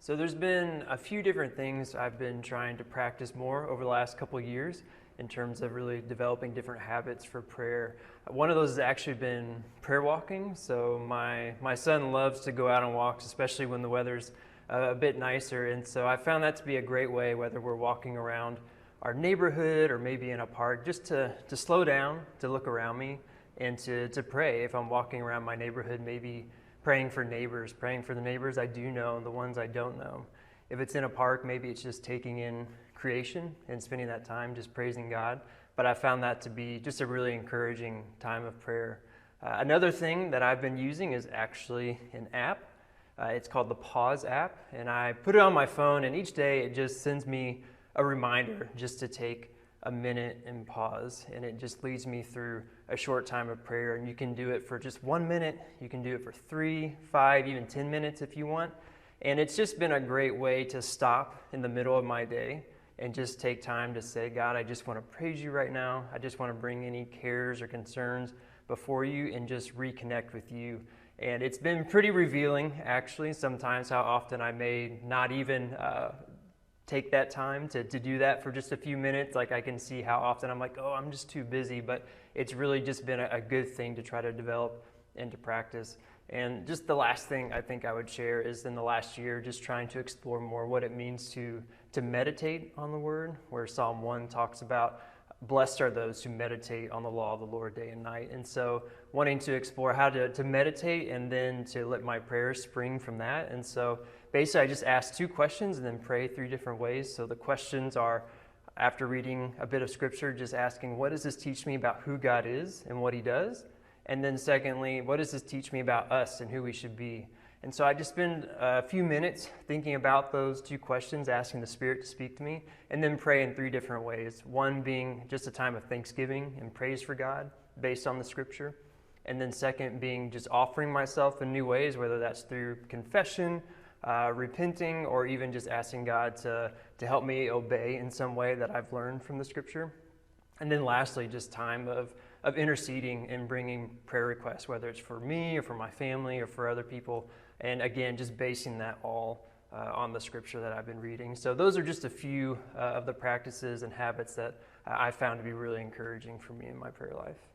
So there's been a few different things I've been trying to practice more over the last couple of years in terms of really developing different habits for prayer. One of those has actually been prayer walking. So my son loves to go out on walks, especially when the weather's a bit nicer. And so I found that to be a great way, whether we're walking around our neighborhood or maybe in a park, just to slow down, to look around me, and to pray. If I'm walking around my neighborhood, maybe praying for neighbors, praying for the neighbors I do know and the ones I don't know. If it's in a park, maybe it's just taking in creation and spending that time just praising God. But I found that to be just a really encouraging time of prayer. Another thing that I've been using is actually an app. It's called the Pause app, and I put it on my phone, and each day it just sends me a reminder just to take a minute and pause, and it just leads me through a short time of prayer. And you can do it for just 1 minute, you can do it for 3, 5, even 10 minutes if you want. And it's just been a great way to stop in the middle of my day and just take time to say, God, I just want to praise you right now. I just want to bring any cares or concerns before you and just reconnect with you. And it's been pretty revealing, actually, sometimes how often I may not even take that time to do that for just a few minutes. Like I can see how often I'm like, oh, I'm just too busy, but it's really just been a good thing to try to develop and to practice. And just the last thing I think I would share is in the last year, just trying to explore more what it means to meditate on the Word, where Psalm 1 talks about blessed are those who meditate on the law of the Lord day and night. And so wanting to explore how to meditate and then to let my prayers spring from that. And so basically I just ask 2 questions and then pray 3 different ways. So the questions are, after reading a bit of scripture, just asking, what does this teach me about who God is and what he does? And then secondly, what does this teach me about us and who we should be? And so I just spend a few minutes thinking about those 2 questions, asking the Spirit to speak to me, and then pray in 3 different ways. One being just a time of thanksgiving and praise for God based on the scripture. And then second being just offering myself in new ways, whether that's through confession, repenting, or even just asking God to help me obey in some way that I've learned from the scripture. And then lastly, just time of interceding and bringing prayer requests, whether it's for me or for my family or for other people. And again, just basing that all on the scripture that I've been reading. So those are just a few of the practices and habits that I found to be really encouraging for me in my prayer life.